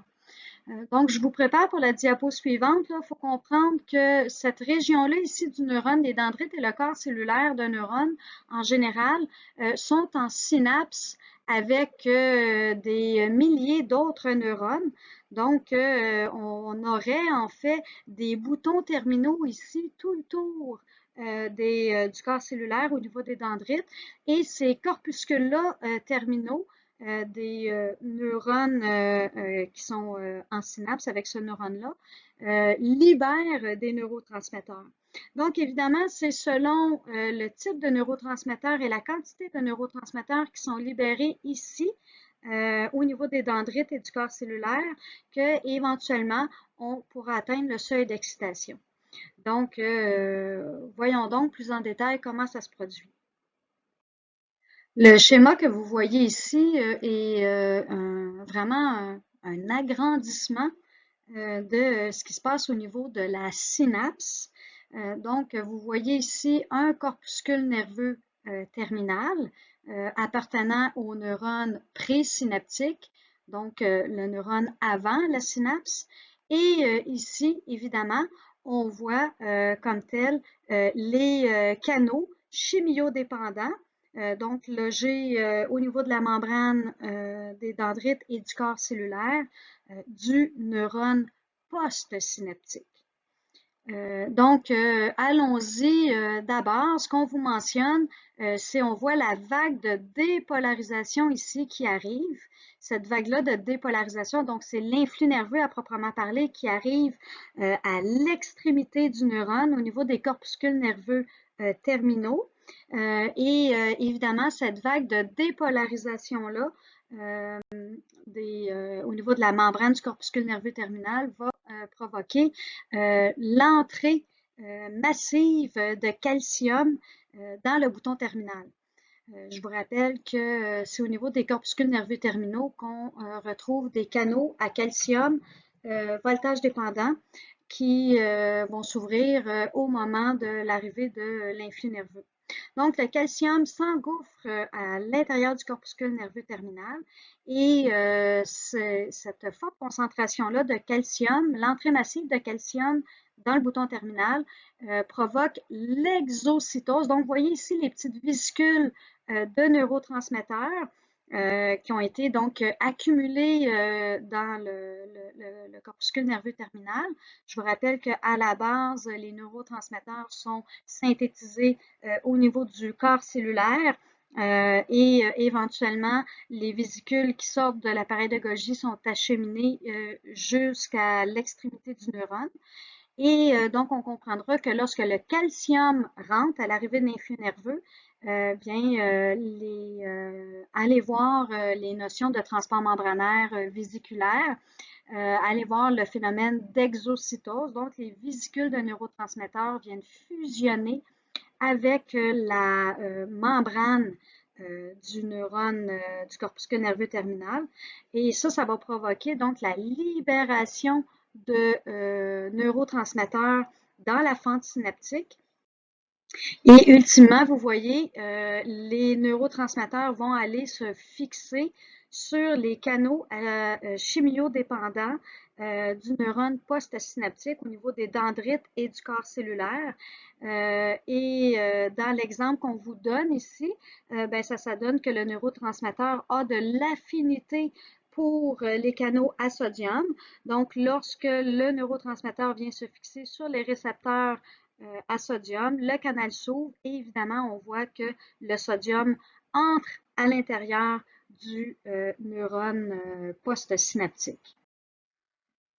Speaker 1: Donc, je vous prépare pour la diapo suivante. Il faut comprendre que cette région-là, ici, du neurone, les dendrites et le corps cellulaire d'un neurone, en général, sont en synapse avec des milliers d'autres neurones. Donc, on aurait en fait des boutons terminaux ici tout le tour du corps cellulaire au niveau des dendrites. Et ces corpuscules-là terminaux, des neurones qui sont en synapse avec ce neurone-là, libèrent des neurotransmetteurs. Donc, évidemment, c'est selon le type de neurotransmetteur et la quantité de neurotransmetteurs qui sont libérés ici, au niveau des dendrites et du corps cellulaire, qu'éventuellement, on pourra atteindre le seuil d'excitation. Donc, voyons donc plus en détail comment ça se produit. Le schéma que vous voyez ici est vraiment un agrandissement de ce qui se passe au niveau de la synapse. Donc, vous voyez ici un corpuscule nerveux terminal appartenant au neurone présynaptique, donc le neurone avant la synapse. Et ici, évidemment, on voit comme tel les canaux chimiodépendants, donc logés au niveau de la membrane des dendrites et du corps cellulaire du neurone post-synaptique. Donc, allons-y d'abord. Ce qu'on vous mentionne, c'est on voit la vague de dépolarisation ici qui arrive. Cette vague-là de dépolarisation, donc c'est l'influx nerveux à proprement parler qui arrive à l'extrémité du neurone au niveau des corpuscules nerveux terminaux. Et évidemment, cette vague de dépolarisation-là au niveau de la membrane du corpuscule nerveux terminal va provoquer l'entrée massive de calcium dans le bouton terminal. Je vous rappelle que c'est au niveau des corpuscules nerveux terminaux qu'on retrouve des canaux à calcium voltage dépendant qui vont s'ouvrir au moment de l'arrivée de l'influx nerveux. Donc, le calcium s'engouffre à l'intérieur du corpuscule nerveux terminal et cette forte concentration-là de calcium, l'entrée massive de calcium dans le bouton terminal provoque l'exocytose. Donc, vous voyez ici les petites vésicules de neurotransmetteurs qui ont été donc accumulés dans le corpuscule nerveux terminal. Je vous rappelle qu'à la base, les neurotransmetteurs sont synthétisés au niveau du corps cellulaire et éventuellement, les vésicules qui sortent de l'appareil de Golgi sont acheminées jusqu'à l'extrémité du neurone. Et donc, on comprendra que lorsque le calcium rentre à l'arrivée de l'influx nerveux, allez voir les notions de transport membranaire vésiculaire, allez voir le phénomène d'exocytose. Donc, les vésicules de neurotransmetteurs viennent fusionner avec la membrane du neurone du corpuscule nerveux terminal. Et ça va provoquer donc la libération de neurotransmetteurs dans la fente synaptique. Et ultimement, vous voyez, les neurotransmetteurs vont aller se fixer sur les canaux chimiodépendants du neurone post-synaptique au niveau des dendrites et du corps cellulaire. Dans l'exemple qu'on vous donne ici, ça donne que le neurotransmetteur a de l'affinité pour les canaux à sodium. Donc, lorsque le neurotransmetteur vient se fixer sur les récepteurs à sodium, le canal s'ouvre et évidemment, on voit que le sodium entre à l'intérieur du neurone post-synaptique.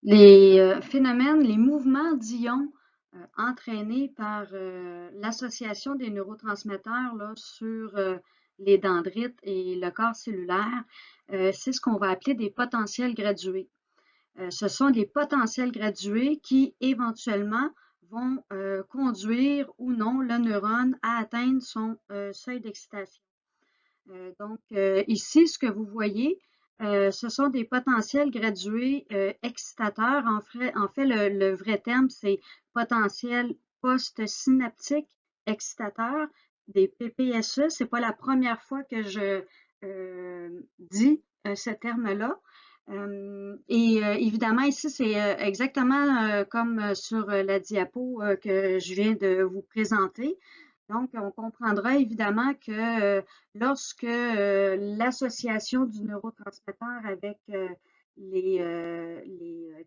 Speaker 1: Les phénomènes, les mouvements d'ions entraînés par l'association des neurotransmetteurs là, sur les dendrites et le corps cellulaire, c'est ce qu'on va appeler des potentiels gradués. Ce sont des potentiels gradués qui éventuellement vont conduire ou non le neurone à atteindre son seuil d'excitation. Donc, ici, ce que vous voyez, ce sont des potentiels gradués excitateurs. En fait le vrai terme, c'est potentiel post-synaptique excitateur, des PPSE. Ce n'est pas la première fois que je dis ce terme-là. Évidemment, ici, c'est exactement comme sur la diapo que je viens de vous présenter. Donc, on comprendra évidemment que lorsque l'association du neurotransmetteur avec les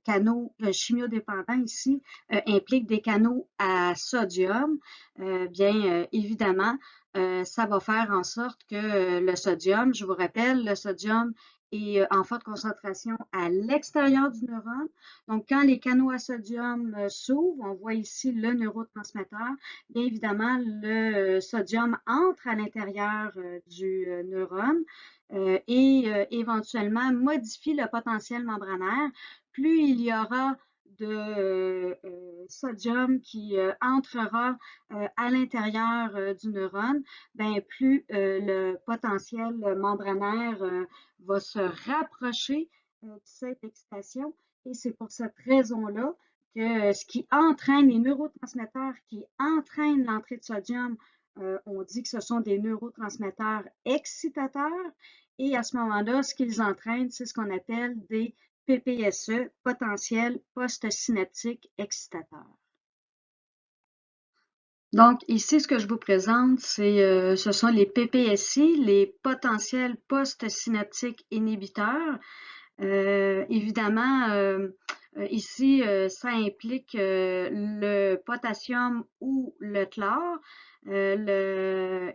Speaker 1: canaux chimiodépendants ici implique des canaux à sodium, bien évidemment, ça va faire en sorte que le sodium, je vous rappelle, le sodium est en forte concentration à l'extérieur du neurone. Donc, quand les canaux à sodium s'ouvrent, on voit ici le neurotransmetteur, bien évidemment, le sodium entre à l'intérieur du neurone et éventuellement modifie le potentiel membranaire. Plus il y aura de sodium qui entrera à l'intérieur du neurone, bien, plus le potentiel membranaire va se rapprocher de cette excitation. Et c'est pour cette raison-là que ce qui entraîne les neurotransmetteurs qui entraînent l'entrée de sodium, on dit que ce sont des neurotransmetteurs excitateurs. Et à ce moment-là, ce qu'ils entraînent, c'est ce qu'on appelle des PPSE, potentiels post-synaptiques excitateurs. Donc, ici, ce que je vous présente, ce sont les PPSI, les potentiels post-synaptiques inhibiteurs. Évidemment, ici, ça implique le potassium ou le chlore.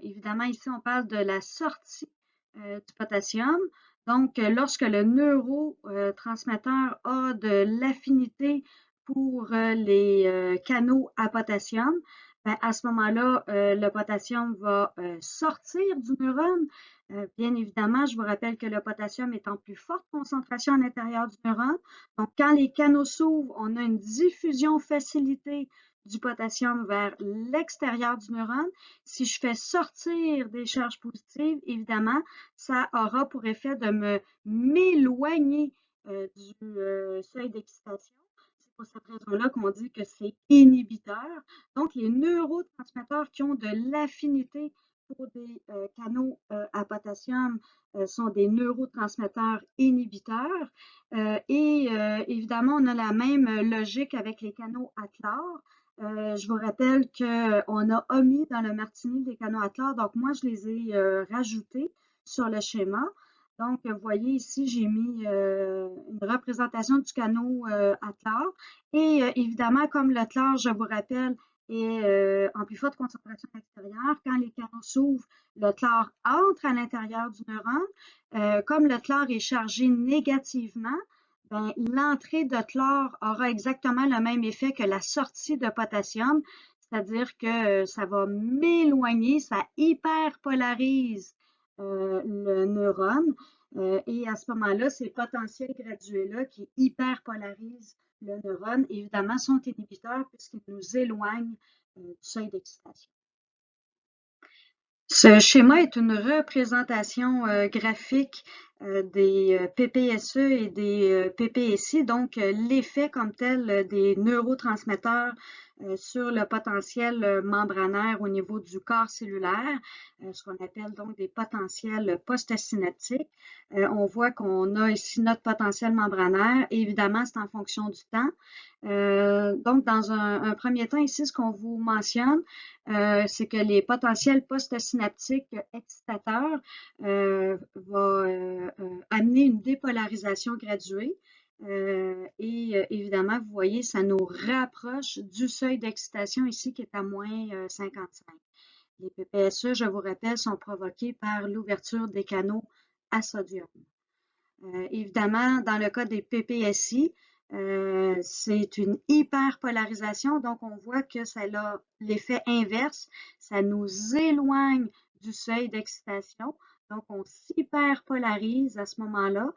Speaker 1: Évidemment, ici, on parle de la sortie du potassium. Donc, lorsque le neurotransmetteur a de l'affinité pour les canaux à potassium, ben, à ce moment-là, le potassium va sortir du neurone. Bien évidemment, je vous rappelle que le potassium est en plus forte concentration à l'intérieur du neurone. Donc, quand les canaux s'ouvrent, on a une diffusion facilitée du potassium vers l'extérieur du neurone. Si je fais sortir des charges positives, évidemment, ça aura pour effet de m'éloigner du seuil d'excitation. C'est pour cette raison-là qu'on dit que c'est inhibiteur. Donc, les neurotransmetteurs qui ont de l'affinité pour des canaux à potassium sont des neurotransmetteurs inhibiteurs. Évidemment, on a la même logique avec les canaux à chlore. Je vous rappelle qu'on a omis dans le martini des canaux à chlore, donc moi, je les ai rajoutés sur le schéma. Donc, vous voyez ici, j'ai mis une représentation du canot à chlore. Et évidemment, comme le chlore, je vous rappelle, est en plus forte concentration à l'extérieur, quand les canaux s'ouvrent, le chlore entre à l'intérieur du neurone. Comme le chlore est chargé négativement, ben, l'entrée de chlore aura exactement le même effet que la sortie de potassium, c'est-à-dire que ça va m'éloigner, ça hyperpolarise le neurone. Et à ce moment-là, ces potentiels gradués-là qui hyperpolarisent le neurone, évidemment, sont inhibiteurs puisqu'ils nous éloignent du seuil d'excitation. Ce schéma est une représentation graphique des PPSE et des PPSI, donc l'effet comme tel des neurotransmetteurs sur le potentiel membranaire au niveau du corps cellulaire, ce qu'on appelle donc des potentiels postsynaptiques. On voit qu'on a ici notre potentiel membranaire, et évidemment c'est en fonction du temps. Donc dans un premier temps ici, ce qu'on vous mentionne, c'est que les potentiels postsynaptiques excitateurs vont amener une dépolarisation graduée. Et évidemment, vous voyez, ça nous rapproche du seuil d'excitation ici qui est à moins 55. Les PPSE, je vous rappelle, sont provoqués par l'ouverture des canaux à sodium. Évidemment, dans le cas des PPSI, c'est une hyperpolarisation, donc on voit que ça a l'effet inverse, ça nous éloigne du seuil d'excitation, donc on s'hyperpolarise à ce moment-là.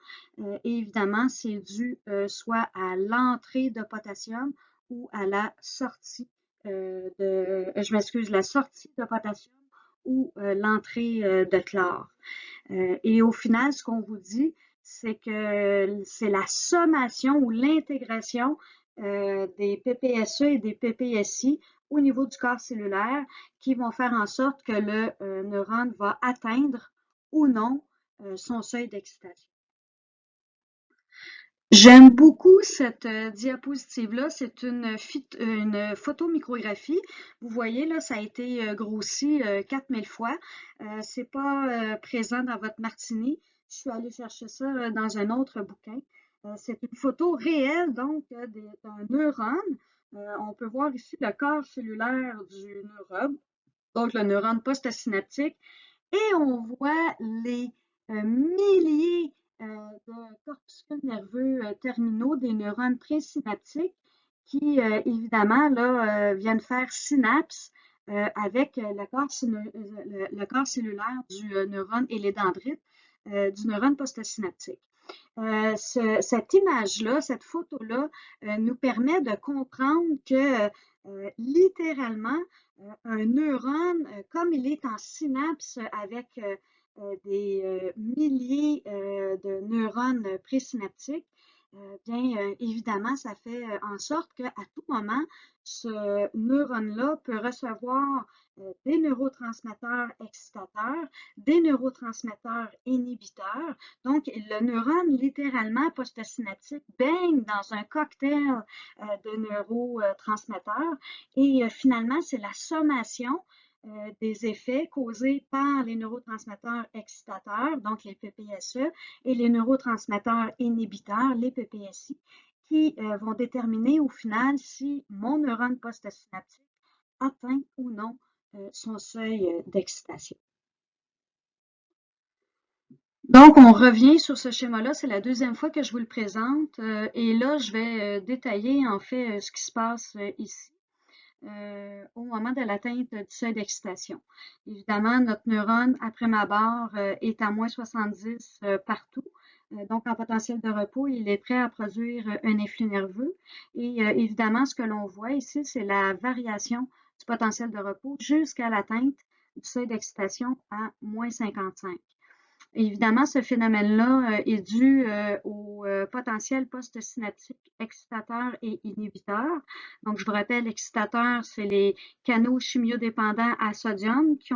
Speaker 1: Et évidemment, c'est dû soit à l'entrée de potassium ou à la sortie je m'excuse, la sortie de potassium ou l'entrée de chlore. Et au final, ce qu'on vous dit, c'est que c'est la sommation ou l'intégration des PPSE et des PPSI au niveau du corps cellulaire qui vont faire en sorte que le neurone va atteindre ou non son seuil d'excitation. J'aime beaucoup cette diapositive-là. C'est une photomicrographie. Vous voyez, là, ça a été grossi 4000 fois. C'est pas présent dans votre Martini. Je suis allée chercher ça dans un autre bouquin. C'est une photo réelle, donc, d'un neurone. On peut voir ici le corps cellulaire du neurone, donc le neurone postsynaptique. Et on voit les milliers de corpuscules nerveux terminaux des neurones présynaptiques qui, évidemment, là, viennent faire synapse avec le corps cellulaire du neurone et les dendrites du neurone postsynaptique. Cette image-là, cette photo-là, nous permet de comprendre que littéralement, un neurone, comme il est en synapse avec des milliers de neurones présynaptiques, bien évidemment, ça fait en sorte qu'à tout moment, ce neurone-là peut recevoir des neurotransmetteurs excitateurs, des neurotransmetteurs inhibiteurs. Donc, le neurone, littéralement, postsynaptique, baigne dans un cocktail de neurotransmetteurs. Et finalement, c'est la sommation des effets causés par les neurotransmetteurs excitateurs, donc les PPSE, et les neurotransmetteurs inhibiteurs, les PPSI, qui vont déterminer au final si mon neurone postsynaptique atteint ou non son seuil d'excitation. Donc, on revient sur ce schéma-là. C'est la deuxième fois que je vous le présente. Et là, je vais détailler en fait ce qui se passe ici. Au moment de l'atteinte du seuil d'excitation. Évidemment, notre neurone, après ma barre, est à moins 70 partout. Donc, en potentiel de repos, il est prêt à produire un influx nerveux. Et évidemment, ce que l'on voit ici, c'est la variation du potentiel de repos jusqu'à l'atteinte du seuil d'excitation à moins 55. Évidemment, ce phénomène-là est dû au potentiel postsynaptique excitateur et inhibiteur. Donc, je vous rappelle, excitateurs, c'est les canaux chimiodépendants à sodium qui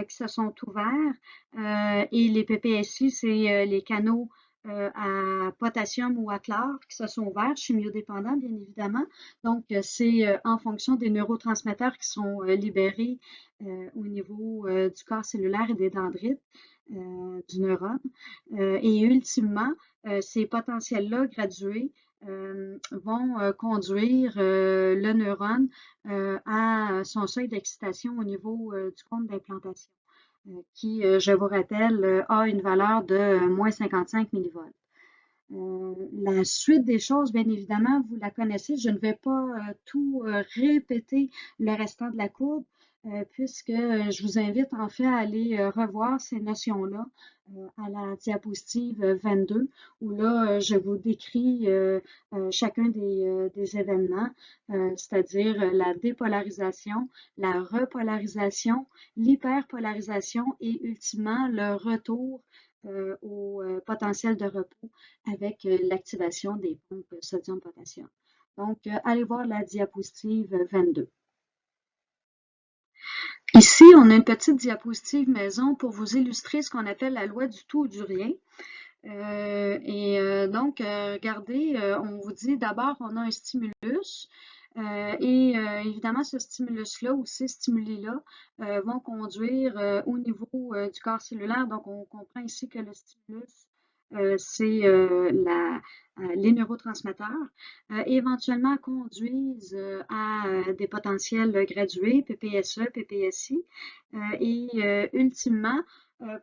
Speaker 1: se sont ouverts. Et les PPSI, c'est les canaux à potassium ou à chlore qui se sont ouverts, chimiodépendants, bien évidemment. Donc, c'est en fonction des neurotransmetteurs qui sont libérés au niveau du corps cellulaire et des dendrites. Du neurone. Et ultimement, ces potentiels-là gradués vont conduire le neurone à son seuil d'excitation au niveau du cône d'implantation, qui, je vous rappelle, a une valeur de moins 55 millivolts. La suite des choses, bien évidemment, vous la connaissez. Je ne vais pas tout répéter le restant de la courbe, puisque je vous invite en fait à aller revoir ces notions-là à la diapositive 22, où là, je vous décris chacun des événements, c'est-à-dire la dépolarisation, la repolarisation, l'hyperpolarisation et ultimement le retour au potentiel de repos avec l'activation des pompes sodium-potassium. Donc, allez voir la diapositive 22. Ici, on a une petite diapositive maison pour vous illustrer ce qu'on appelle la loi du tout ou du rien. Donc, regardez, on vous dit d'abord, on a un stimulus. Évidemment, ce stimulus-là ou ces stimuli-là vont conduire au niveau du corps cellulaire. Donc, on comprend ici que le stimulus, c'est les neurotransmetteurs, éventuellement conduisent à des potentiels gradués, PPSE, PPSI, ultimement,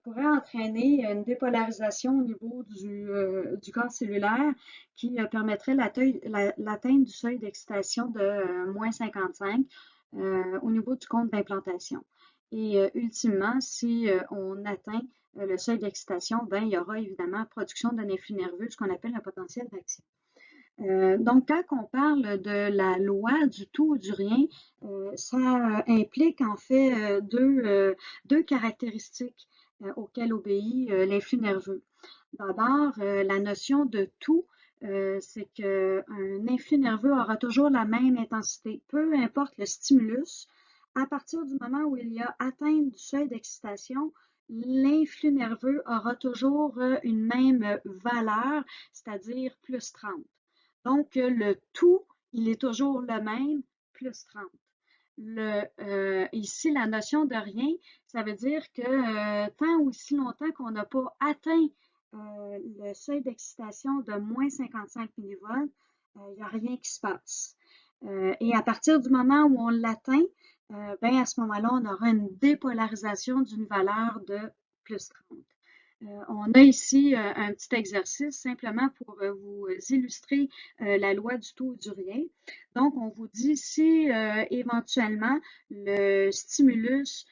Speaker 1: pourrait entraîner une dépolarisation au niveau du corps cellulaire qui permettrait l'atteinte du seuil d'excitation de moins 55 au niveau du compte d'implantation. Ultimement, si on atteint le seuil d'excitation, ben, il y aura évidemment production d'un influx nerveux, ce qu'on appelle un potentiel d'action. Donc, quand on parle de la loi du tout ou du rien, ça implique en fait deux caractéristiques auxquelles obéit l'influx nerveux. D'abord, la notion de tout, c'est qu'un influx nerveux aura toujours la même intensité, peu importe le stimulus. À partir du moment où il y a atteinte du seuil d'excitation, l'influx nerveux aura toujours une même valeur, c'est-à-dire plus 30. Donc, le tout, il est toujours le même, plus 30. Ici, la notion de rien, ça veut dire que tant ou si longtemps qu'on n'a pas atteint le seuil d'excitation de moins 55 millivolts, il n'y a rien qui se passe. Et à partir du moment où on l'atteint, ben à ce moment-là, on aura une dépolarisation d'une valeur de plus 30. On a ici un petit exercice simplement pour vous illustrer la loi du tout ou du rien. Donc, on vous dit si éventuellement le stimulus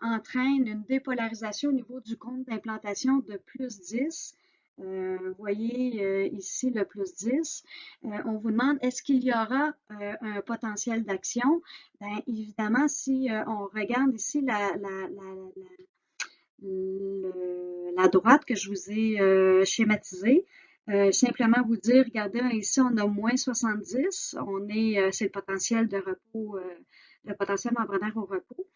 Speaker 1: entraîne une dépolarisation au niveau du compte d'implantation de plus 10, vous voyez ici le plus 10. On vous demande est-ce qu'il y aura un potentiel d'action? Bien, évidemment, si on regarde ici la droite que je vous ai schématisée, simplement vous dire, regardez, ici on a moins 70, c'est le potentiel de repos, le potentiel membranaire au repos.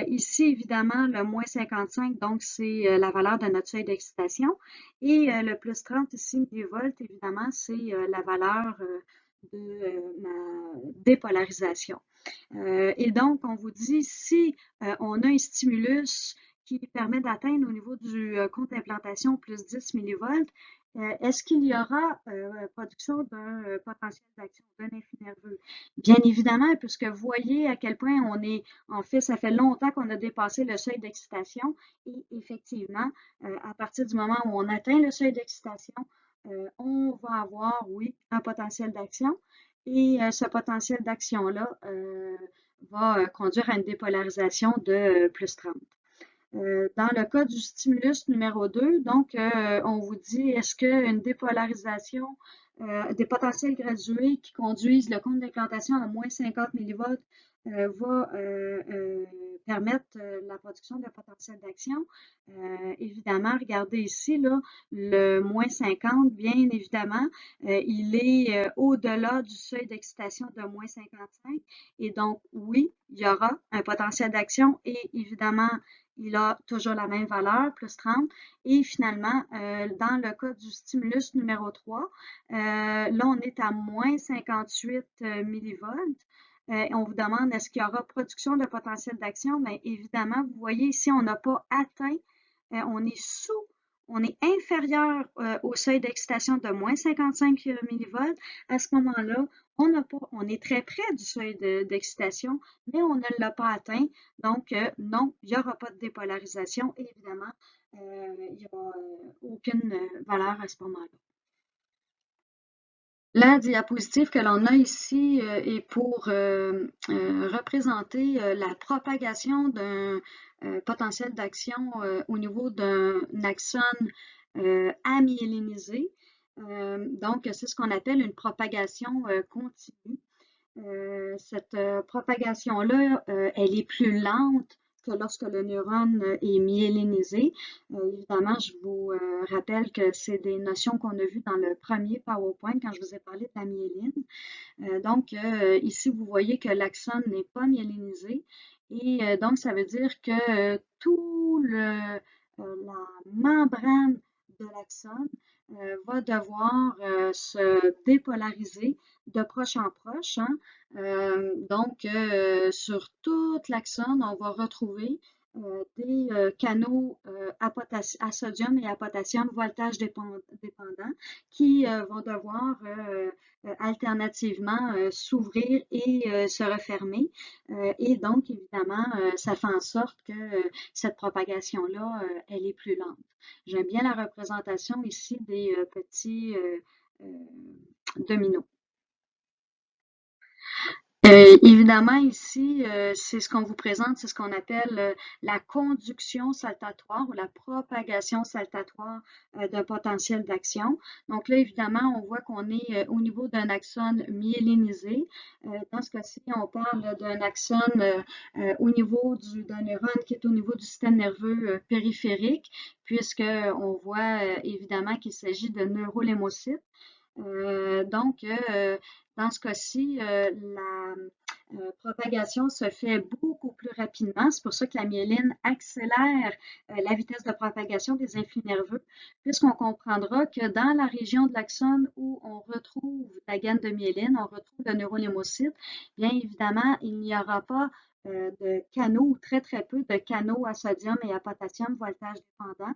Speaker 1: Ici, évidemment, le moins 55, donc c'est la valeur de notre seuil d'excitation. Et le plus 30 ici, millivolts, évidemment, c'est la valeur de ma dépolarisation. Et donc, on vous dit, si on a un stimulus qui permet d'atteindre au niveau du compte d'implantation plus 10 millivolts, est-ce qu'il y aura production d'un potentiel d'action d'un influx nerveux? Bien évidemment, puisque vous voyez à quel point en fait, ça fait longtemps qu'on a dépassé le seuil d'excitation et effectivement, à partir du moment où on atteint le seuil d'excitation, on va avoir, oui, un potentiel d'action et ce potentiel d'action-là va conduire à une dépolarisation de plus 30. Dans le cas du stimulus numéro 2, donc, on vous dit, est-ce qu'une dépolarisation des potentiels gradués qui conduisent le compte d'implantation à moins 50 millivolts va permettre la production de potentiel d'action? Évidemment, regardez ici, là, le moins 50, bien évidemment, il est au-delà du seuil d'excitation de moins 55. Et donc, oui, il y aura un potentiel d'action et évidemment, il a toujours la même valeur, plus 30. Et finalement, dans le cas du stimulus numéro 3, là, on est à moins 58 millivolts. On vous demande est-ce qu'il y aura production de potentiel d'action? Bien, évidemment, vous voyez ici, on n'a pas atteint, on est inférieur au seuil d'excitation de moins 55 millivolts. À ce moment-là, on est très près du seuil d'excitation, mais on ne l'a pas atteint. Donc, non, il n'y aura pas de dépolarisation. Et évidemment, il n'y aura aucune valeur à ce moment-là. La diapositive que l'on a ici est pour représenter la propagation d'un potentiel d'action au niveau d'un axone amyélinisé. Donc, c'est ce qu'on appelle une propagation continue. Cette propagation-là, elle est plus lente que lorsque le neurone est myélinisé. Évidemment, je vous rappelle que c'est des notions qu'on a vues dans le premier PowerPoint quand je vous ai parlé de la myéline. Donc, ici, vous voyez que l'axone n'est pas myélinisé et donc, ça veut dire que tout la membrane de l'axone va devoir se dépolariser de proche en proche, hein. Donc, sur toute l'axone, on va retrouver des canaux à sodium et à potassium voltage dépendant qui vont devoir alternativement s'ouvrir et se refermer. Et donc, évidemment, ça fait en sorte que cette propagation-là, elle est plus lente. J'aime bien la représentation ici des petits dominos. Évidemment, ici, c'est ce qu'on vous présente, c'est ce qu'on appelle la conduction saltatoire ou la propagation saltatoire d'un potentiel d'action. Donc là, évidemment, on voit qu'on est au niveau d'un axone myélinisé. Dans ce cas-ci, on parle d'un axone au niveau d'un neurone qui est au niveau du système nerveux périphérique, puisqu'on voit évidemment qu'il s'agit de neurolémocytes. Donc, dans ce cas-ci, la propagation se fait beaucoup plus rapidement. C'est pour ça que la myéline accélère la vitesse de propagation des influx nerveux, puisqu'on comprendra que dans la région de l'axone où on retrouve la gaine de myéline, on retrouve le neurolémocyte, bien évidemment, il n'y aura pas de canaux ou très très peu de canaux à sodium et à potassium voltage dépendant.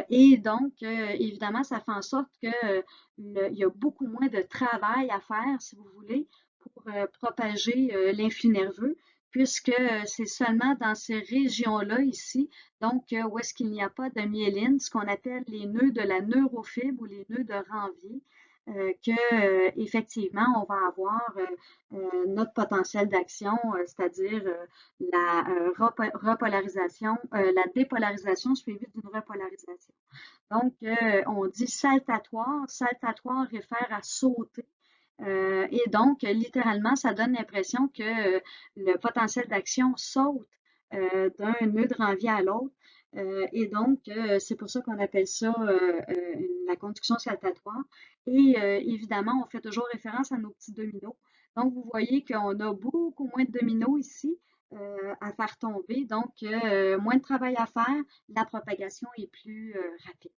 Speaker 1: Et donc, évidemment, ça fait en sorte que il y a beaucoup moins de travail à faire, si vous voulez, pour propager l'influx nerveux, puisque c'est seulement dans ces régions-là ici, donc où est-ce qu'il n'y a pas de myéline, ce qu'on appelle les nœuds de la neurofibre ou les nœuds de Ranvier, que effectivement on va avoir notre potentiel d'action, c'est-à-dire la dépolarisation suivie d'une repolarisation. Donc, on dit saltatoire. Saltatoire réfère à sauter. Et donc, littéralement, ça donne l'impression que le potentiel d'action saute d'un nœud de Ranvier à l'autre. Et donc, c'est pour ça qu'on appelle ça la conduction saltatoire. Et évidemment, on fait toujours référence à nos petits dominos. Donc, vous voyez qu'on a beaucoup moins de dominos ici à faire tomber. Donc, moins de travail à faire. La propagation est plus rapide.